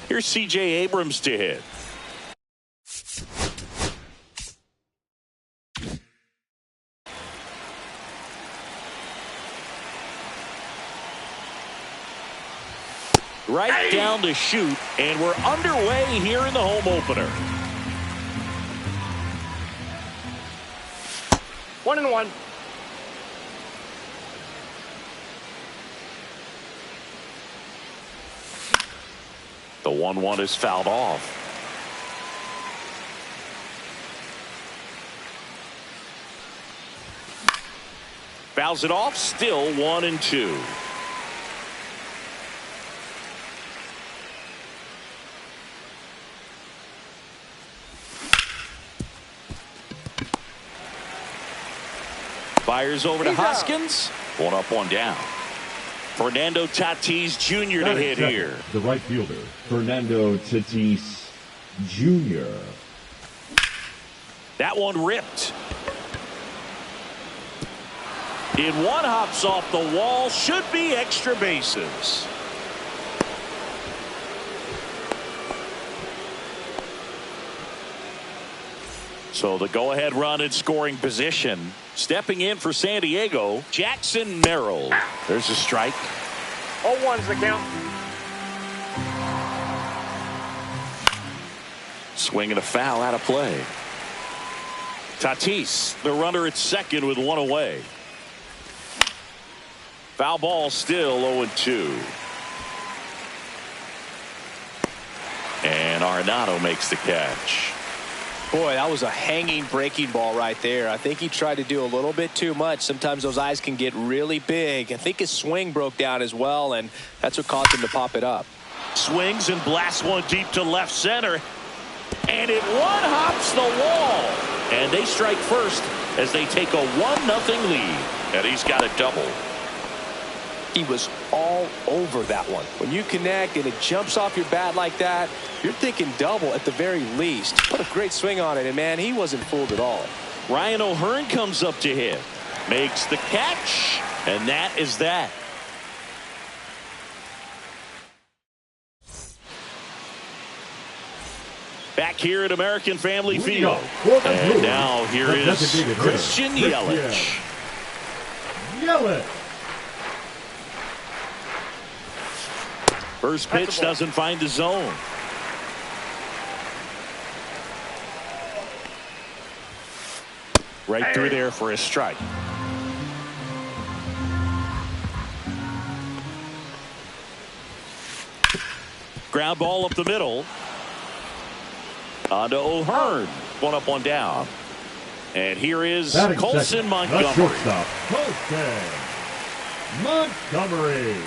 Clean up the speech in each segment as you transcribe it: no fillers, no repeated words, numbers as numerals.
Here's C.J. Abrams to hit. Right down to shoot, and we're underway here in the home opener. 1-1. The 1-1 is fouled off. Fouls it off, still 1-2. Fires over to Hoskins. One up, one down. Fernando Tatis Jr. to hit here. The right fielder, Fernando Tatis Jr. That one ripped. In one, hops off the wall. Should be extra bases. So the go-ahead run in scoring position. Stepping in for San Diego, Jackson Merrill. There's a strike. 0-1's the count. Swing and a foul out of play. Tatis, the runner at second with one away. Foul ball, still 0-2. And Arenado makes the catch. Boy, that was a hanging breaking ball right there. I think he tried to do a little bit too much. Sometimes those eyes can get really big. I think his swing broke down as well, and that's what caused him to pop it up. Swings and blasts one deep to left center. And it one-hops the wall. And they strike first as they take a 1-0 lead. And he's got a double. He was all over that one. When you connect and it jumps off your bat like that, you're thinking double at the very least. What a great swing on it, and man, he wasn't fooled at all. Ryan O'Hearn comes up to hit. Makes the catch, and that is that. Back here at American Family Field. And now here is Christian Yelich. Yelich. First pitch doesn't find the zone. Right through there for a strike. Ground ball up the middle. On to O'Hearn. One up, one down. And here is Colson Montgomery. Colson Montgomery.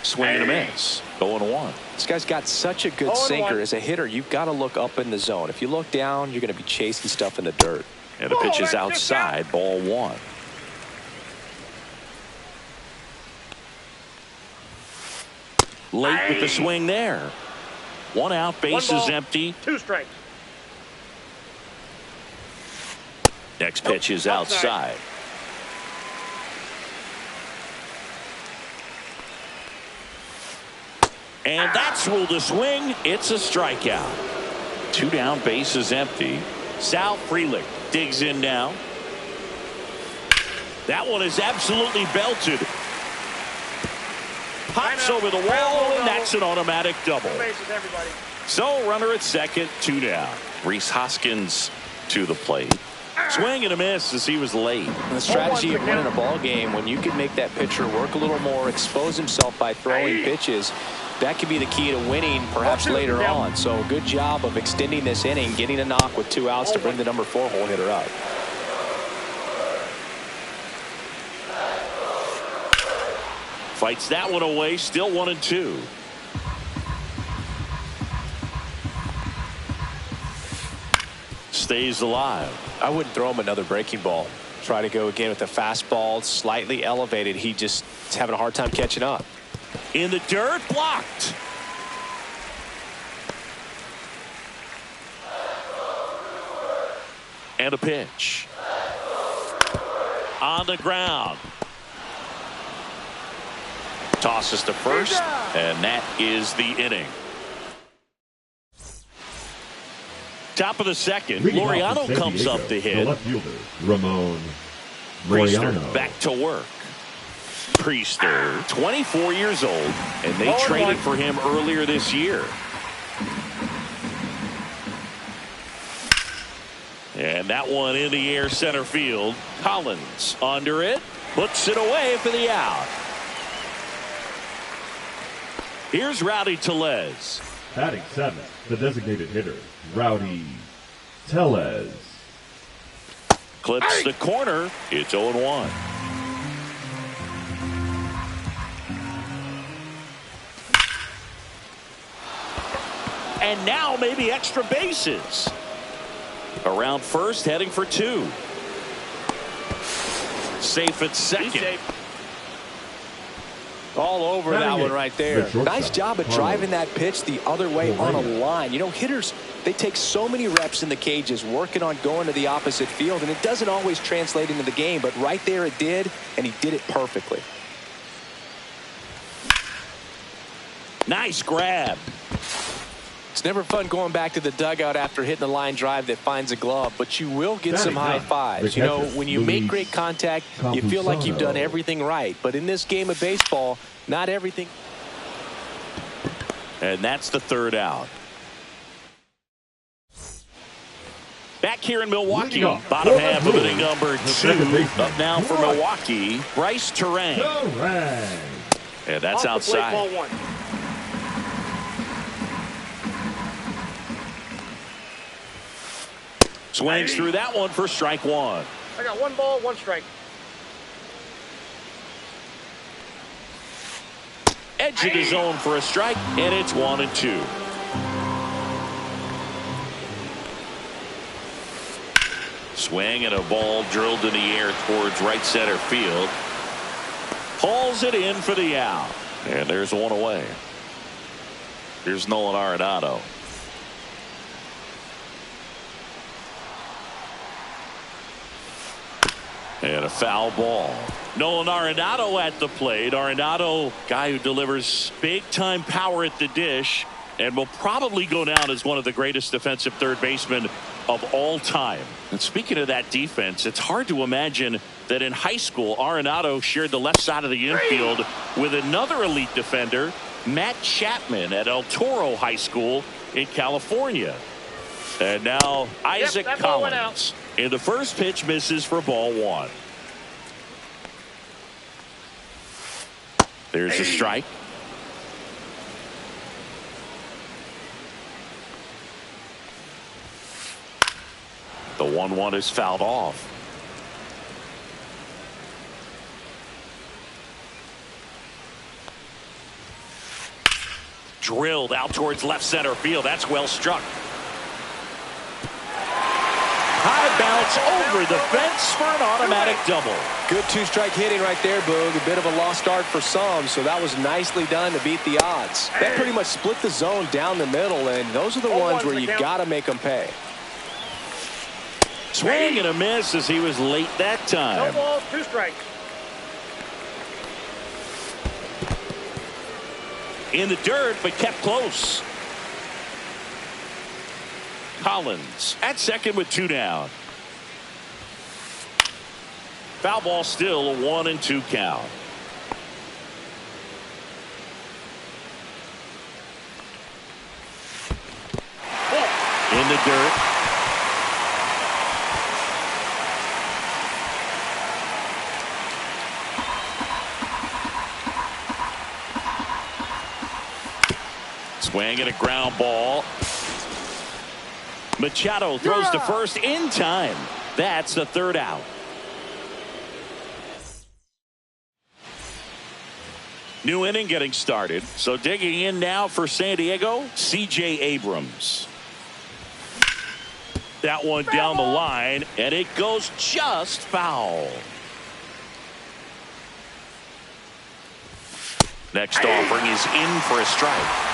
Swing and a miss. 0-1. This guy's got such a good sinker. As a hitter, you've got to look up in the zone. If you look down, you're going to be chasing stuff in the dirt. And the pitch is outside. Ball one. Late with the swing there. One out, bases empty. 2 strikes. Next pitch is outside. And that's ruled a swing. It's a strikeout. 2 down, bases empty. Sal Frelick digs in now. That one is absolutely belted. Pops over the wall, and that's an automatic double. So runner at second, 2 down. Rhys Hoskins to the plate. Swing and a miss as he was late. And the strategy of winning a ball game, when you can make that pitcher work a little more, expose himself by throwing pitches, that could be the key to winning perhaps later on. So good job of extending this inning, getting a knock with 2 outs to bring the number 4 hole hitter up. Fights that one away, still 1-2. Stays alive. I wouldn't throw him another breaking ball. Try to go again with the fastball, slightly elevated. He just is having a hard time catching up. In the dirt, blocked. And a pitch. On the ground. tosses to first, and that is the inning. Top of the second, Laureano comes up to hit. The left fielder, Ramon Priester Laureano. back to work. Priester, 24 years old, and they traded for him earlier this year. And that one in the air center field. Collins under it, puts it away for the out. Here's Rowdy Tellez. Batting seventh, the designated hitter, Rowdy Tellez. Clips the corner. It's 0-1. And now maybe extra bases. Around first, heading for two. Safe at second. All over that one right there. Nice job of driving that pitch the other way on a line. You know, hitters, they take so many reps in the cages working on going to the opposite field, and it doesn't always translate into the game, but right there it did, and he did it perfectly. Nice grab. It's never fun going back to the dugout after hitting a line drive that finds a glove, but you will get some high fives. You know, when you make great contact, you feel like you've done everything right. But in this game of baseball, not everything. And that's the third out. Back here in Milwaukee, bottom half of inning number 2. Up now for Milwaukee, Bryce Turang. And that's outside. Ball one. Swings through that one for strike one. I got 1 ball, 1 strike. Edge of the zone for a strike, and it's 1-2. Swing and a ball drilled in the air towards right center field. Hauls it in for the out. And there's one away. Here's Nolan Arenado. And a foul ball. Nolan Arenado at the plate. Arenado, guy who delivers big-time power at the dish and will probably go down as one of the greatest defensive third basemen of all time. And speaking of that defense, it's hard to imagine that in high school, Arenado shared the left side of the infield with another elite defender, Matt Chapman, at El Toro High School in California. And now Isaac Collins. And the first pitch misses for ball one. There's a strike. The 1-1 is fouled off. Drilled out towards left center field. That's well struck. High bounce over the fence for an automatic double. Good two-strike hitting right there, Boog. A bit of a lost start for some, so that was nicely done to beat the odds. That pretty much split the zone down the middle, and those are the ones where you got to make them pay. Swing and a miss as he was late that time. No balls, 2 strikes. In the dirt, but kept close. Collins at second with 2 down. Foul ball, still a 1-2 count. In the dirt. Swing and a ground ball. Machado throws to first in time. That's the third out. New inning getting started. So digging in now for San Diego, C.J. Abrams. That one down the line, and it goes just foul. Next offering is in for a strike.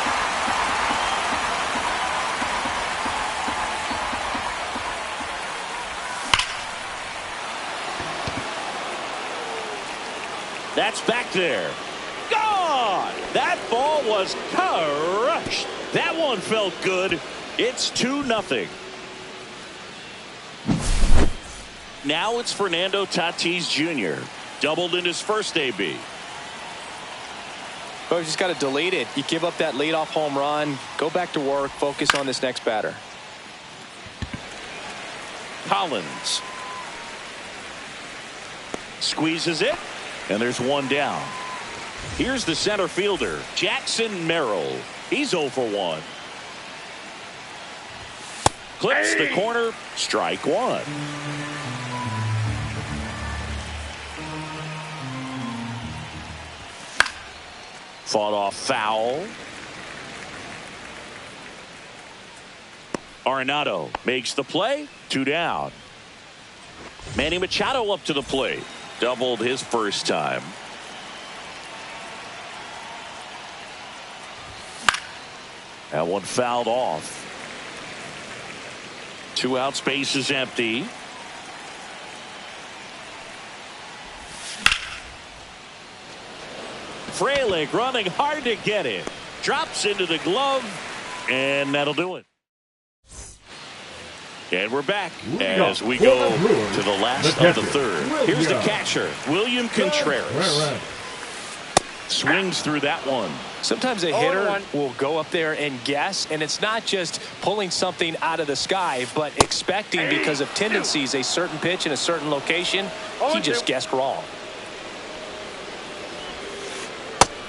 That's back there. Gone! That ball was crushed. That one felt good. It's 2-0. Now it's Fernando Tatis Jr. Doubled in his first AB. But you just got to delete it. You give up that leadoff home run. Go back to work. Focus on this next batter. Collins squeezes it, and there's one down. Here's the center fielder, Jackson Merrill. He's 0 for 1. Clips the corner, strike one. Fought off foul. Arenado makes the play. 2 down. Manny Machado up to the plate. Doubled his first time. That one fouled off. 2 out, space is empty. Frelick running hard to get it. Drops into the glove, and that'll do it. And we're back as we go to the last of the third. Here's the catcher, William Contreras. Swings through that one. Sometimes a hitter will go up there and guess, and it's not just pulling something out of the sky, but expecting because of tendencies a certain pitch in a certain location. He just guessed wrong.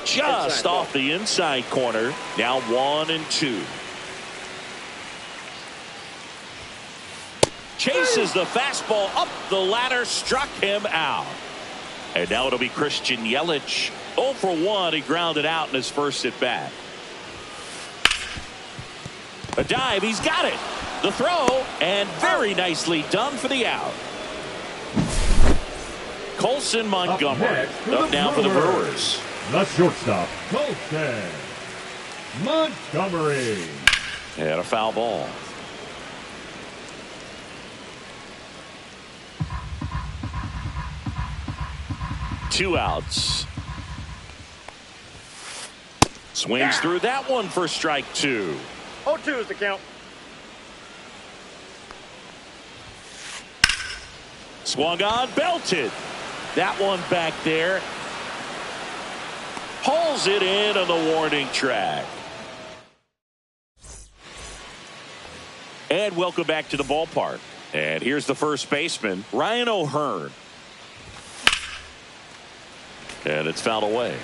Just off the inside corner. Now 1-2. Chases the fastball up the ladder, struck him out. And now it'll be Christian Yelich. 0 for 1. He grounded out in his first at bat. A dive. He's got it. The throw. And very nicely done for the out. Colson Montgomery up now for the Brewers. The shortstop, Colson Montgomery. And a foul ball. Two outs. Swings through that one for strike 2. 0-2 is the count. Swung on, belted. That one back there. Pulls it in on the warning track. And welcome back to the ballpark. And here's the first baseman, Ryan O'Hearn. And it's fouled away.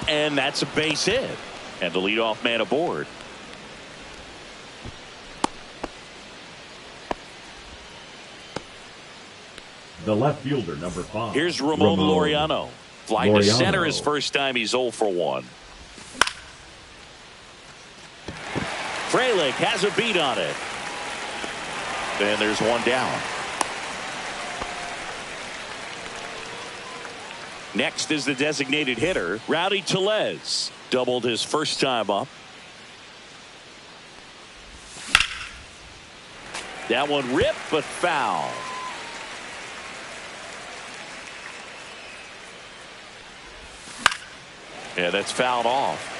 And that's a base hit. And the leadoff man aboard. The left fielder, number 5. Here's Ramon Laureano. Flying to center his first time. He's 0 for 1. Frelick has a beat on it. And there's one down. Next is the designated hitter, Rowdy Tellez. Doubled his first time up. That one ripped, but foul. Yeah, that's fouled off.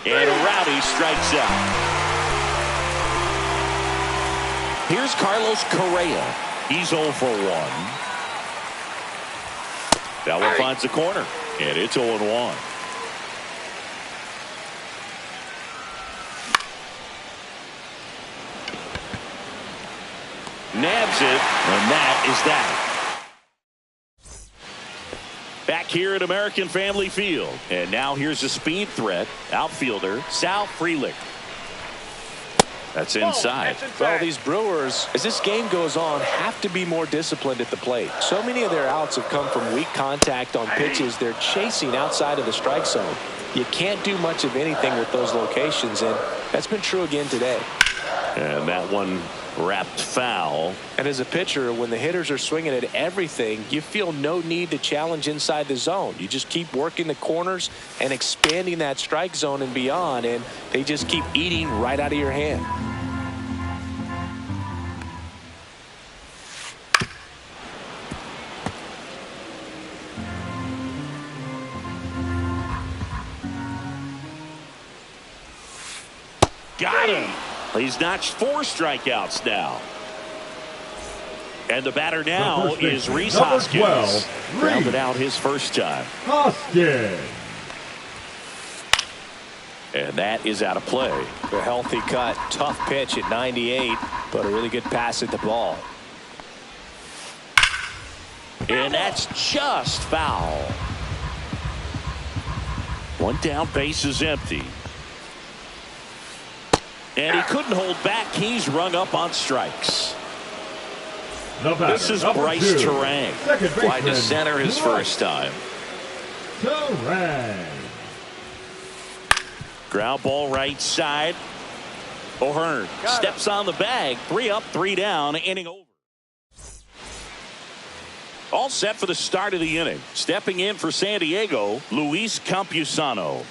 And Rowdy strikes out. Here's Carlos Correa. He's 0 for 1. That one finds the corner. And it's 0-1. Nabs it, and that is that. Back here at American Family Field. And now here's a speed threat. Outfielder, Sal Frelick. That's inside. Well, these Brewers, as this game goes on, have to be more disciplined at the plate. So many of their outs have come from weak contact on pitches they're chasing outside of the strike zone. You can't do much of anything with those locations, and that's been true again today. And that one Wrapped foul. And as a pitcher, when the hitters are swinging at everything, you feel no need to challenge inside the zone. You just keep working the corners and expanding that strike zone and beyond, and they just keep eating right out of your hand. Got him. He's notched 4 strikeouts now. And the batter now is Rhys Hoskins. 12, Grounded out his first time. Hoskins. And that is out of play. A healthy cut, tough pitch at 98, but a really good pass at the ball. And that's just foul. One down, base is empty. And he couldn't hold back. He's rung up on strikes. This is Bryce Turang. Fly to center his first time. Turang. Ground ball right side. O'Hearn steps on the bag. 3 up, 3 down. Inning over. All set for the start of the inning. Stepping in for San Diego, Luis Campusano.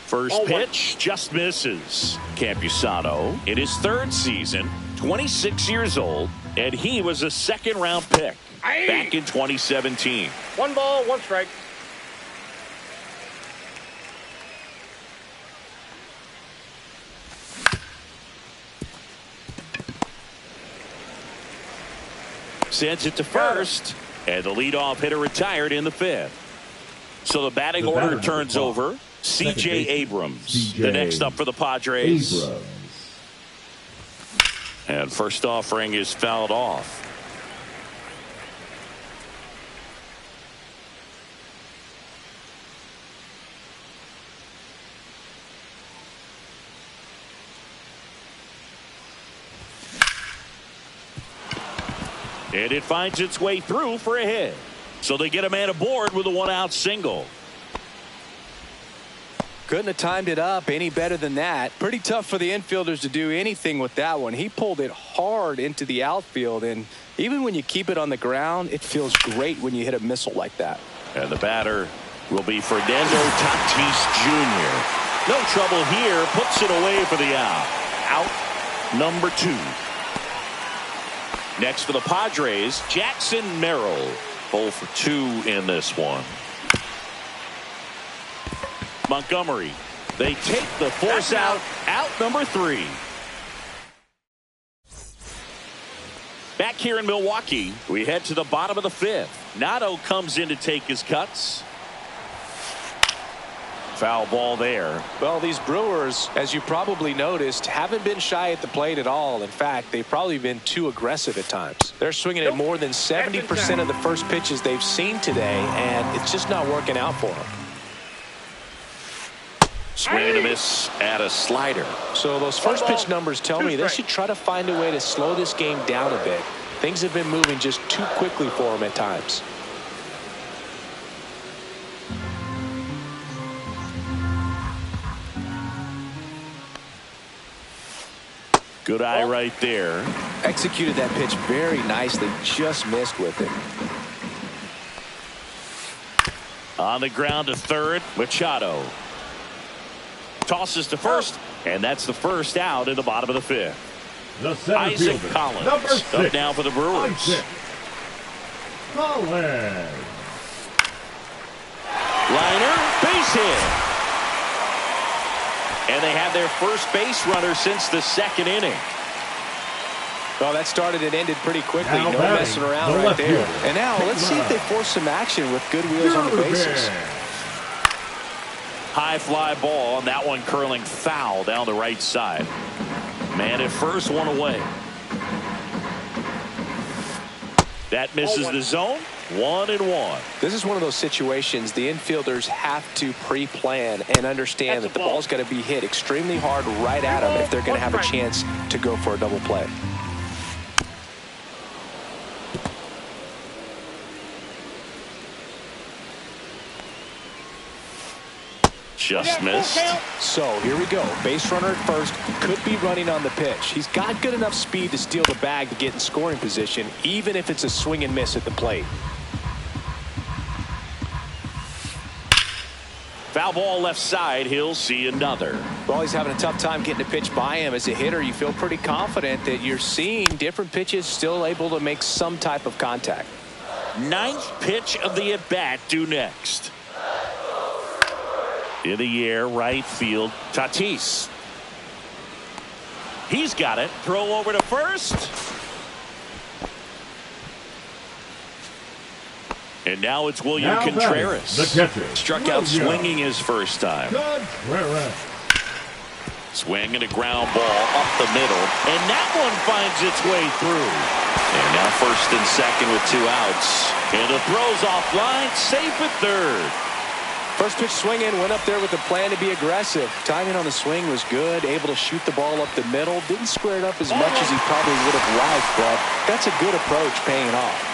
First pitch just misses. Campusano in his 3rd season, 26 years old, and he was a 2nd-round pick back in 2017. 1 ball, 1 strike. Sends it to first, and the leadoff hitter retired in the 5th. So the batting order turns over. C.J. Abrams, the next up for the Padres. And first offering is fouled off. And it finds its way through for a hit. So they get a man aboard with a 1-out single. Couldn't have timed it up any better than that. Pretty tough for the infielders to do anything with that one. He pulled it hard into the outfield, and even when you keep it on the ground, it feels great when you hit a missile like that. And the batter will be Fernando Tatis Jr. No trouble here. Puts it away for the out. Out number 2. Next for the Padres, Jackson Merrill. 0 for 2 in this one. Montgomery. They take the force out number 3. Back here in Milwaukee, we head to the bottom of the 5th. Nato comes in to take his cuts. Foul ball there. Well, these Brewers, as you probably noticed, haven't been shy at the plate at all. In fact, they've probably been too aggressive at times. They're swinging at more than 70% of the first pitches they've seen today, and it's just not working out for them. Swing and a miss at a slider. So those first pitch numbers tell me they should try to find a way to slow this game down a bit. Things have been moving just too quickly for them at times. Good eye right there. Executed that pitch very nicely, just missed with it. On the ground to third, Machado. Tosses to first, and that's the first out in the bottom of the 5th. Isaac Collins up now for the Brewers. Liner, base hit. And they have their first base runner since the 2nd inning. Well, that started and ended pretty quickly. No messing around right there. And now let's see if they force some action with good wheels on the bases. High fly ball, and that one curling foul down the right side. Man at first, one away. That misses the zone. 1-1. This is one of those situations the infielders have to pre-plan and understand that the ball's got to be hit extremely hard right at them if they're going to have a chance to go for a double play. Just missed. So here we go. Base runner at first, could be running on the pitch. He's got good enough speed to steal the bag to get in scoring position, even if it's a swing and miss at the plate. Foul ball left side. He'll see another. Well, he's having a tough time getting a pitch by him. As a hitter, you feel pretty confident that you're seeing different pitches still able to make some type of contact. Ninth pitch of the at-bat due next. In the air, right field, Tatis. He's got it. Throw over to first. And now it's William Now Contreras. the catcher. Struck out swinging his first time. Contreras. Swing and a ground ball up the middle. And that one finds its way through. And now first and second with 2 outs. And the throw's offline. Safe at third. First pitch swinging, went up there with the plan to be aggressive. Timing on the swing was good, able to shoot the ball up the middle. Didn't square it up as much as he probably would have liked, but that's a good approach paying off.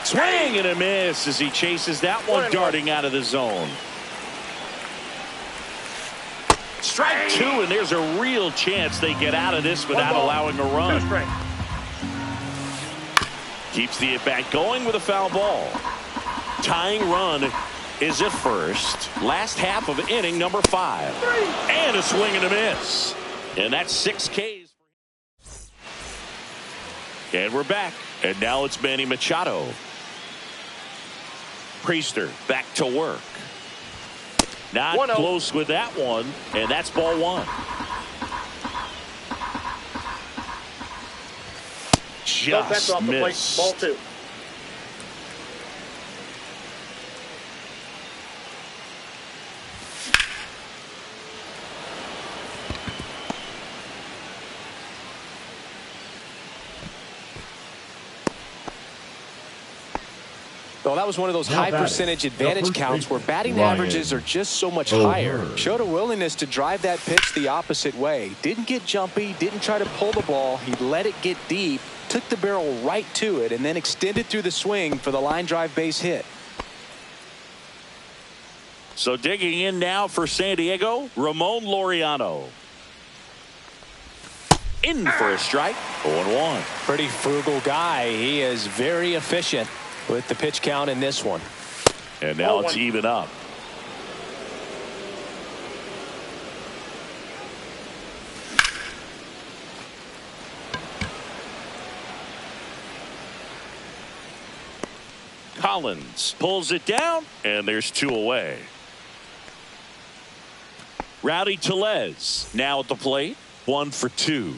Swing and a miss as he chases that one darting out of the zone. Strike 2, and there's a real chance they get out of this without allowing a run. Keeps the at-bat going with a foul ball. Tying run is at first. Last half of inning number 5. And a swing and a miss. And that's 6 Ks. And we're back. And now it's Manny Machado. Priester back to work. Not 1-0. close with that one. And that's ball 1. Just off the plate. missed. Ball 2. Well, that was one of those high percentage advantage counts where batting Ryan averages are just so much O'Hearn. higher. Showed a willingness to drive that pitch the opposite way. Didn't get jumpy, didn't try to pull the ball. He let it get deep, took the barrel right to it, and then extended through the swing for the line drive base hit. So digging in now for San Diego, Ramon Laureano. In for a strike. 0-1. Pretty frugal guy. He is very efficient with the pitch count in this one. And now it's even up. Collins pulls it down, and there's 2 away. Rowdy Tellez now at the plate. 1 for 2.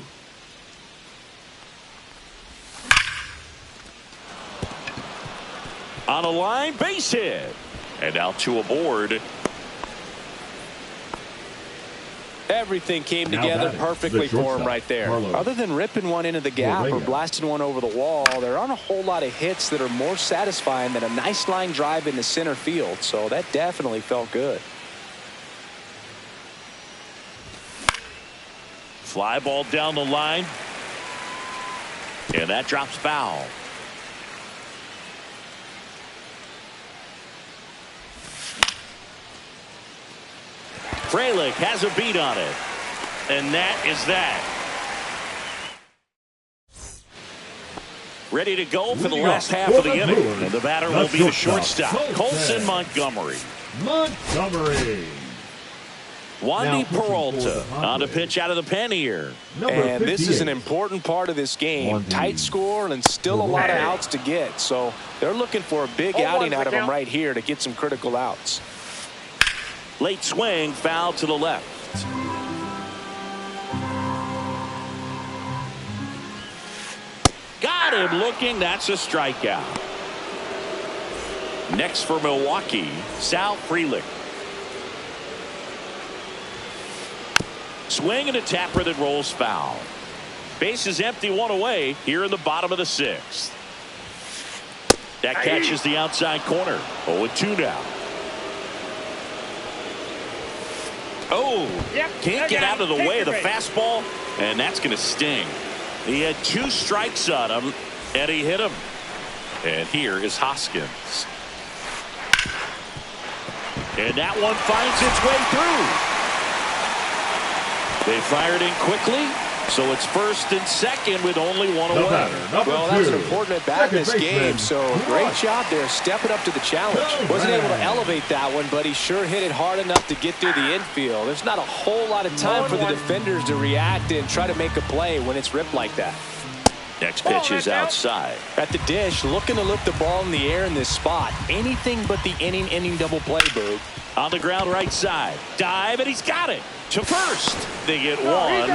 On a line, base hit. And now 2 aboard. Everything came Now together batting, perfectly the for him shortstop, right there. Carlos Other than ripping one into the gap or Correa. blasting one over the wall, there aren't a whole lot of hits that are more satisfying than a nice line drive into center field. So that definitely felt good. Fly ball down the line. And that drops foul. Frelick has a beat on it. And that is that. Ready to go for the last half of the inning. And the batter will be the shortstop, Colson Montgomery. Wandy Peralta on a pitch out of the pen here. And this is an important part of this game. Tight score and still a lot of outs to get. So they're looking for a big outing out of him right here to get some critical outs. Late swing, foul to the left. Got him looking. That's a strikeout. Next for Milwaukee, Sal Frelick. Swing and a tapper that rolls foul. Base is empty, 1 away here in the bottom of the 6th. That catches the outside corner. 0-2 now. Oh, can't get out of the way of the fastball, and that's going to sting. He had 2 strikes on him, And he hit him. And here is Hoskins. And that one finds its way through. They fired in quickly. So it's first and second with only one away. Well, that's an important at bat in this game. So great job there stepping up to the challenge. Wasn't able to elevate that one, but he sure hit it hard enough to get through the infield. There's not a whole lot of time for the defenders to react and try to make a play when it's ripped like that. Next pitch is outside. At the dish, looking to lift the ball in the air in this spot. Anything but the inning double play, Boog. On the ground right side. Dive, and he's got it. To first. They get one.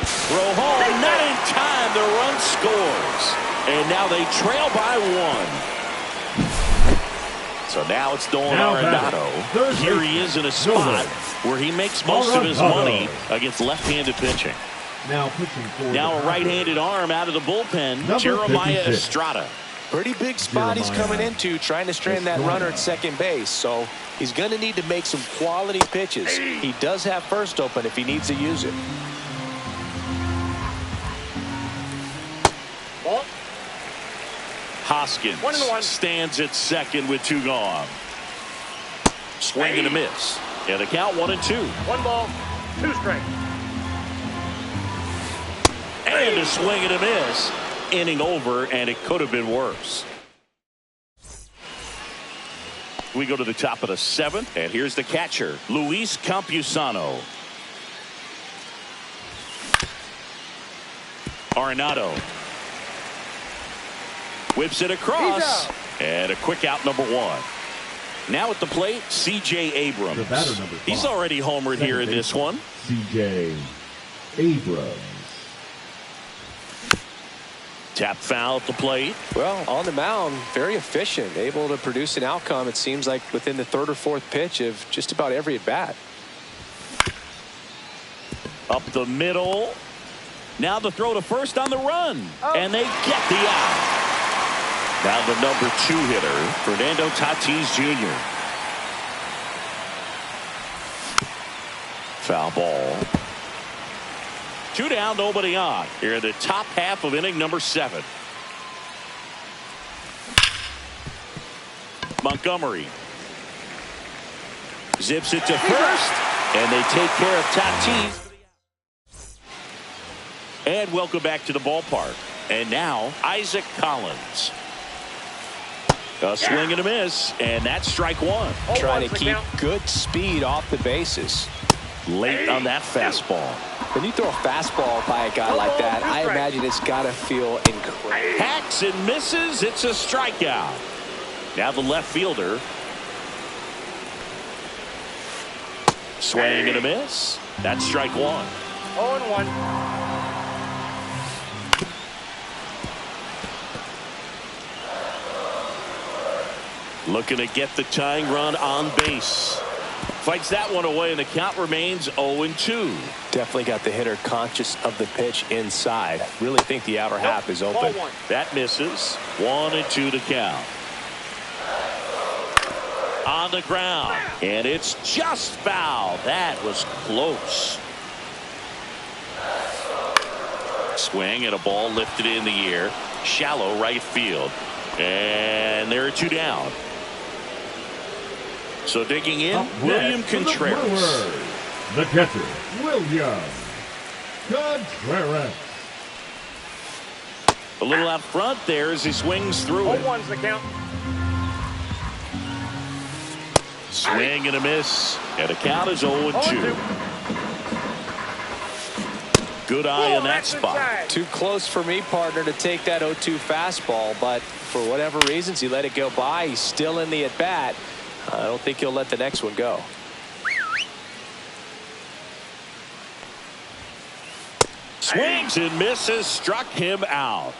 Throw home, not in time. The run scores. And now they trail by one. So now it's Nolan Arenado. Here he is in a spot where he makes most of his money against left-handed pitching. Now pitching for now a right-handed arm out of the bullpen, Jeremiah Estrada. Pretty big spot he's coming into, trying to strand that runner at second base. So he's going to need to make some quality pitches. He does have first open if he needs to use it. Hoskins stands at second with two gone. Swing and a miss. And the count 1-2. 1 ball, 2 strikes. And a swing and a miss. Inning over, and it could have been worse. We go to the top of the 7th, and here's the catcher, Luis Campusano. Arenado whips it across, and a quick out, number 1. Now at the plate, C.J. Abrams. The batter, number 5. He's already homered here in this one. C.J. Abrams. Tap foul at the plate. Well, on the mound, very efficient, able to produce an outcome, it seems like, within the 3rd or 4th pitch of just about every at bat. Up the middle. Now the throw to first on the run. And they get the out. Now the number 2 hitter, Fernando Tatis Jr. Foul ball. 2 down, nobody on. Here in the top half of inning number 7. Montgomery zips it to first, and they take care of Tatis. And welcome back to the ballpark. And now Isaac Collins. A swing and a miss, and that's strike 1. Trying to keep good speed off the bases. Late on that fastball. When you throw a fastball by a guy like that, I imagine it's got to feel incredible. Hacks and misses. It's a strikeout. Now the left fielder. Swing and a miss. That's strike 1. 0-1. Looking to get the tying run on base. Fights that one away, and the count remains 0-2. Definitely got the hitter conscious of the pitch inside. Really think the outer half is open. That misses. 1-2 to count. On the ground, and it's just foul. That was close. Swing and a ball lifted in the air. Shallow right field. And there are 2 down. So digging in, William Contreras. The catcher, William Contreras. A little out front there as he swings through it. 0-1's the count. Swing and a miss. And the count is 0-2. Good eye in that spot. Too close for me, partner, to take that 0-2 fastball, but for whatever reasons he let it go by. He's still in the at bat. I don't think he'll let the next one go. Swings and misses, struck him out.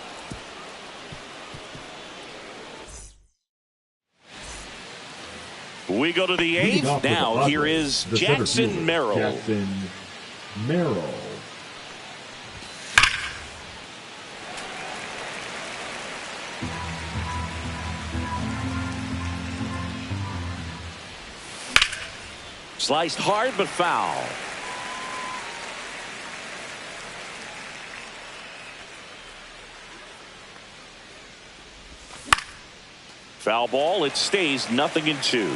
We go to the 8th. Now here is Jackson Merrill. Jackson Merrill. Sliced hard but foul. Foul ball. It stays 0-2.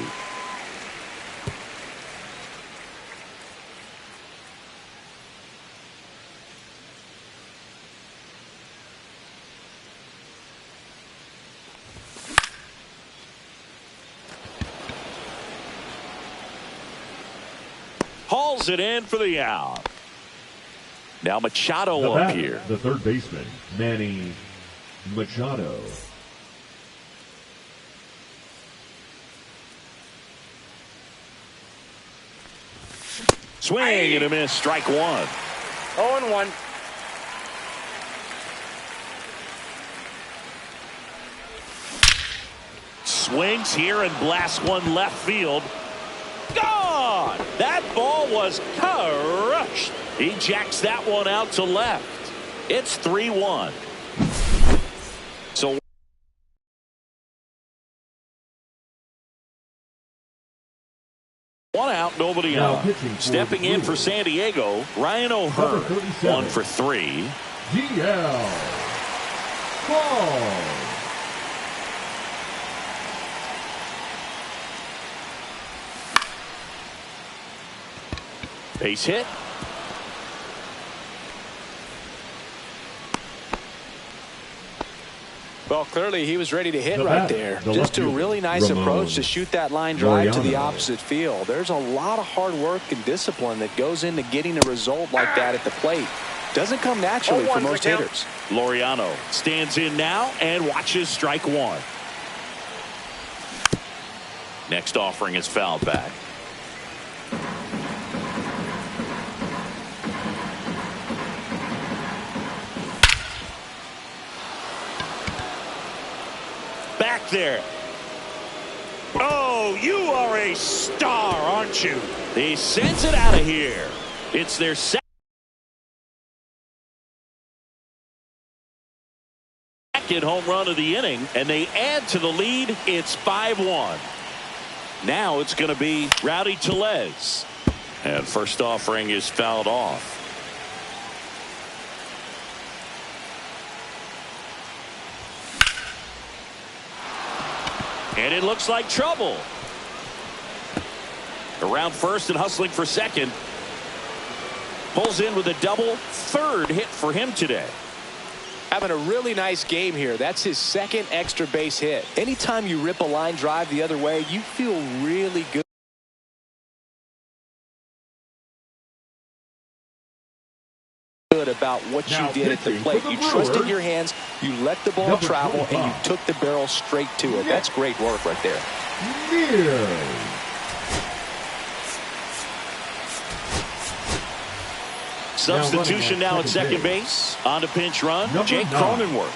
Hauls it in for the out. Now Machado up here. The third baseman, Manny Machado. Swing and a miss. Strike one. 0-1. Swings here and blasts one left field. Gone! That ball was crushed. He jacks that one out to left. It's 3-1. So one out, nobody on. Stepping in for San Diego, Ryan O'Hearn, 1 for 3. DL Hall. Base hit. Well, clearly he was ready to hit right there. Just a really nice approach to shoot that line drive to the opposite field. There's a lot of hard work and discipline that goes into getting a result like that at the plate. Doesn't come naturally for most hitters. Laureano stands in now and watches strike one. Next offering is fouled back. Back there. Oh, you are a star, aren't you? He sends it out of here. It's their second home run of the inning, and they add to the lead. It's 5-1. Now it's going to be Rowdy Tellez. And first offering is fouled off. And it looks like trouble. Around first and hustling for second. Pulls in with a double. Third hit for him today. Having a really nice game here. That's his second extra base hit. Anytime you rip a line drive the other way, you feel really good about what you did at the plate. You trusted your hands, you let the ball travel, and you took the barrel straight to it. That's great work right there. Substitution now at second base. On to pinch run, Jake Cronenworth.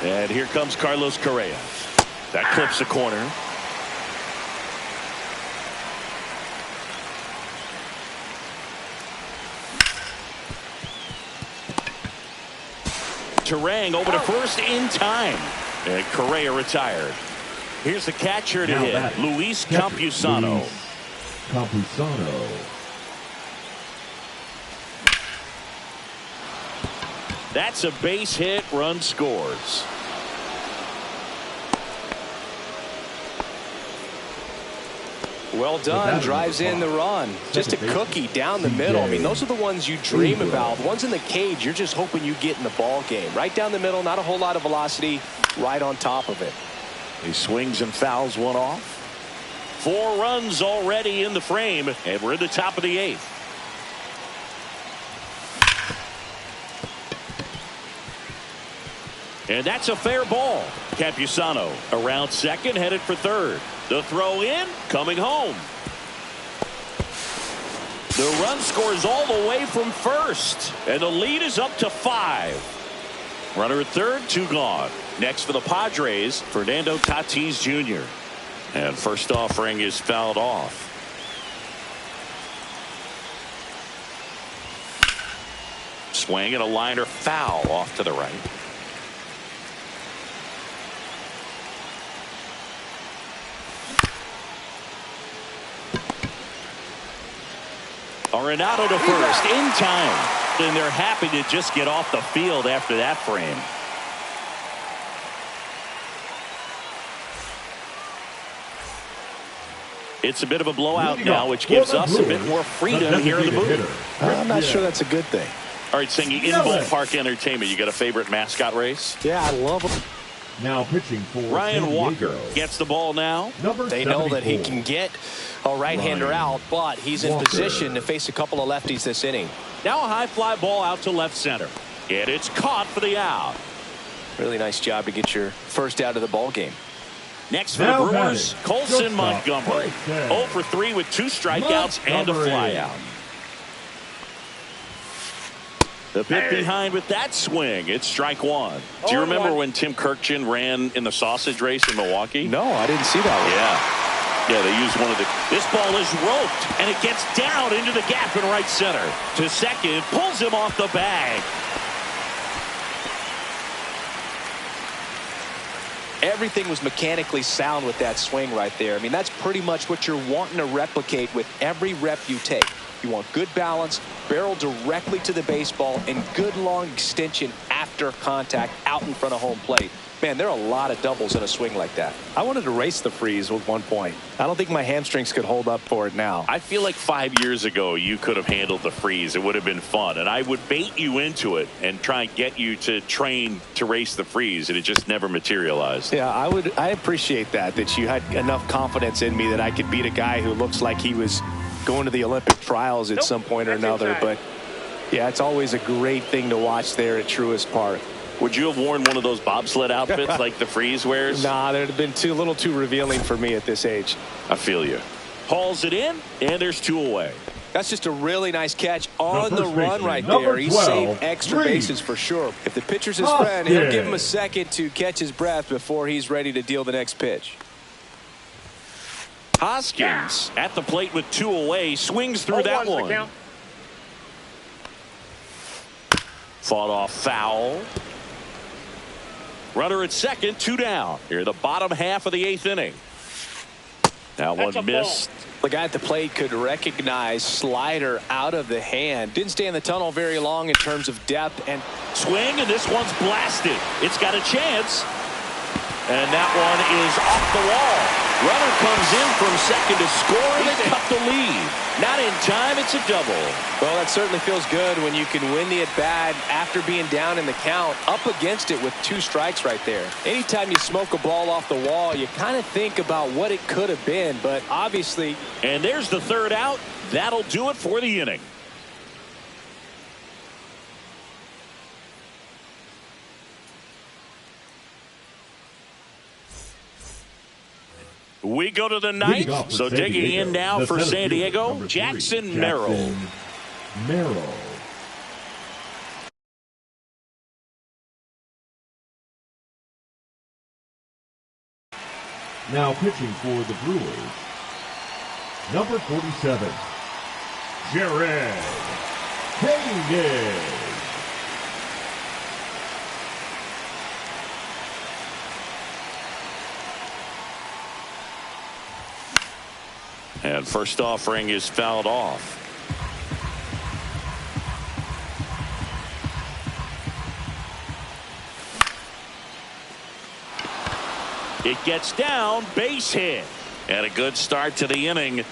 And here comes Carlos Correa. That clips the corner. Turang over to first in time. And Correa retired. Here's the catcher to hit, Luis Campusano. That's a base hit. Run scores. Well done. Drives in the run. Just a cookie down the middle. I mean, those are the ones you dream about. The ones in the cage, you're just hoping you get in the ball game. Right down the middle, not a whole lot of velocity. Right on top of it. He swings and fouls one off. 4 runs already in the frame, and we're in the top of the 8th. And that's a fair ball. Campusano around second, headed for third. The throw in, coming home. The run scores all the way from first, and the lead is up to 5. Runner at third, 2 gone. Next for the Padres, Fernando Tatis Jr. And first offering is fouled off. Swing and a liner foul off to the right. Arenado to first in time. And they're happy to just get off the field after that frame. It's a bit of a blowout now, which gives us a bit more freedom here in the booth. I'm not sure that's a good thing. All right, Singy, in ballpark entertainment, you got a favorite mascot race? Yeah, I love him. Now pitching for Ryan San Walker Diego. gets the ball now. They know that he can get a right-hander out, but he's in position to face a couple of lefties this inning. Now a high fly ball out to left center. And it's caught for the out. Really nice job to get your first out of the ball game. Next for the Brewers, Colson Montgomery. 0 for 3 with 2 strikeouts and a flyout. The bit behind with that swing. It's strike one. Do you remember when Tim Kirkjian ran in the sausage race in Milwaukee? No, I didn't see that one. Yeah, they used one of the... This ball is roped, and it gets down into the gap in right center. To second, pulls him off the bag. Everything was mechanically sound with that swing right there. I mean, that's pretty much what you're wanting to replicate with every rep you take. You want good balance, barrel directly to the baseball, and good long extension after contact out in front of home plate. Man, there are a lot of doubles in a swing like that. I wanted to race the freeze with 1 point. I don't think my hamstrings could hold up for it now. I feel like 5 years ago you could have handled the freeze. It would have been fun, and I would bait you into it and try and get you to train to race the freeze, and it just never materialized. Yeah, I appreciate that you had enough confidence in me that I could beat a guy who looks like he was going to the Olympic trials at some point or another. But yeah, it's always a great thing to watch there at Truist Park. Would you have worn one of those bobsled outfits like the freeze wears? Nah, that'd have been a little too revealing for me at this age. I feel you. Hauls it in, and there's 2 away. That's just a really nice catch on the run right there. He saved extra bases for sure. If the pitcher's his friend, he'll give him a second to catch his breath before he's ready to deal the next pitch. Hoskins at the plate with 2 away, swings through that one. Fought off foul. Runner at second, 2 down. Here the bottom half of the 8th inning. That one missed. The guy at the plate could recognize slider out of the hand. Didn't stay in the tunnel very long in terms of depth. And swing, and this one's blasted. It's got a chance. And that one is off the wall. Runner comes in from second to score, and they cut the lead. Not in time, it's a double. Well, that certainly feels good when you can win the at-bat after being down in the count, up against it with 2 strikes right there. Anytime you smoke a ball off the wall, you kind of think about what it could have been, but obviously... And there's the 3rd out. That'll do it for the inning. We go to the 9th, so digging in now for San Diego, Jackson Merrill. Now pitching for the Brewers, number 47, Jared Hayden. And first offering is fouled off. It gets down, base hit. And a good start to the inning.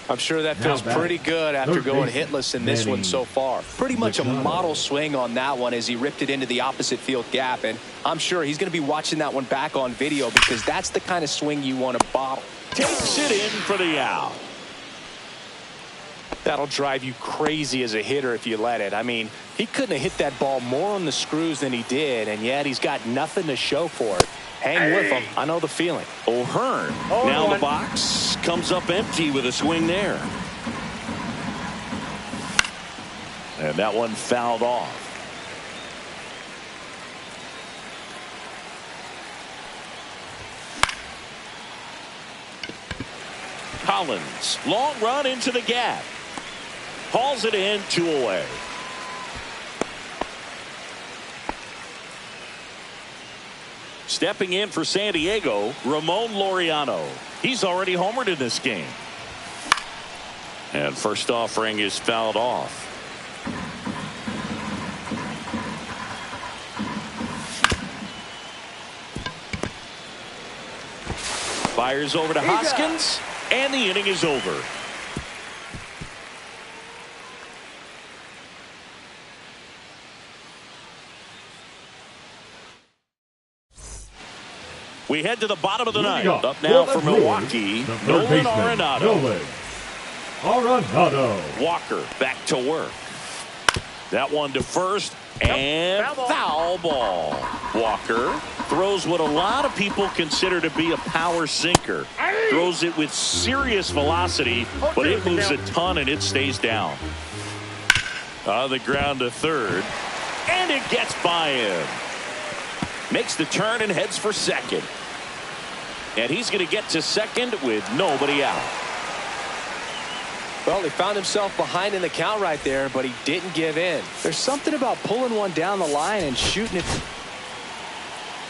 I'm sure that feels pretty good after going hitless in this one so far. Pretty much a model swing on that one as he ripped it into the opposite field gap. And I'm sure he's going to be watching that one back on video because that's the kind of swing you want to bottle. Takes it in for the out. That'll drive you crazy as a hitter if you let it. I mean, he couldn't have hit that ball more on the screws than he did, and yet he's got nothing to show for it. Hang with him. I know the feeling. O'Hearn now in the box, comes up empty with a swing there. And that one fouled off. Collins, long run into the gap. Hauls it in, 2 away. Stepping in for San Diego, Ramon Laureano. He's already homered in this game. And first offering is fouled off. Fires over to Hoskins, and the inning is over. We head to the bottom of the ninth. Up now for Milwaukee, Nolan Arenado. Walker back to work. That one to first, and foul ball. Walker throws what a lot of people consider to be a power sinker. Throws it with serious velocity, but it moves a ton and it stays down. On the ground to third, and it gets by him. Makes the turn and heads for second. And he's going to get to second with nobody out. Well, he found himself behind in the count right there, but he didn't give in. There's something about pulling one down the line and shooting it.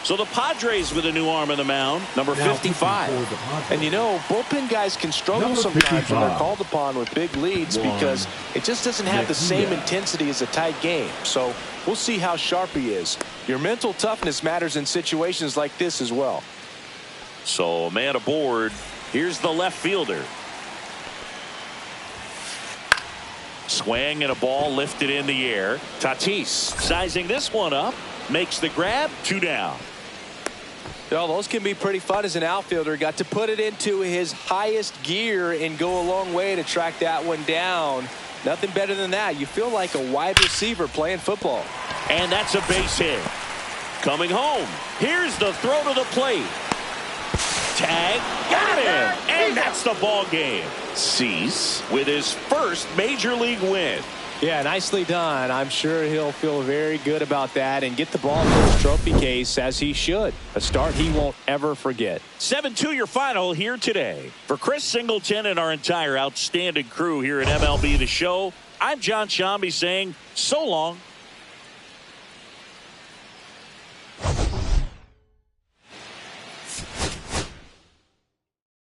So the Padres with a new arm on the mound, number 55. And you know, bullpen guys can struggle sometimes when they're called upon with big leads because it just doesn't have the same intensity as a tight game. So we'll see how sharp he is. Your mental toughness matters in situations like this as well. So a man aboard. Here's the left fielder. Swing and a ball lifted in the air. Tatis sizing this one up. Makes the grab. 2 down. Well, those can be pretty fun as an outfielder. Got to put it into his highest gear and go a long way to track that one down. Nothing better than that. You feel like a wide receiver playing football. And that's a base hit. Coming home. Here's the throw to the plate. Tag. Got him. And that's the ball game. Cease with his first major league win. Yeah, nicely done. I'm sure he'll feel very good about that and get the ball to his trophy case as he should. A start he won't ever forget. 7-2 your final here today. For Chris Singleton and our entire outstanding crew here at MLB The Show, I'm John Shambi saying so long.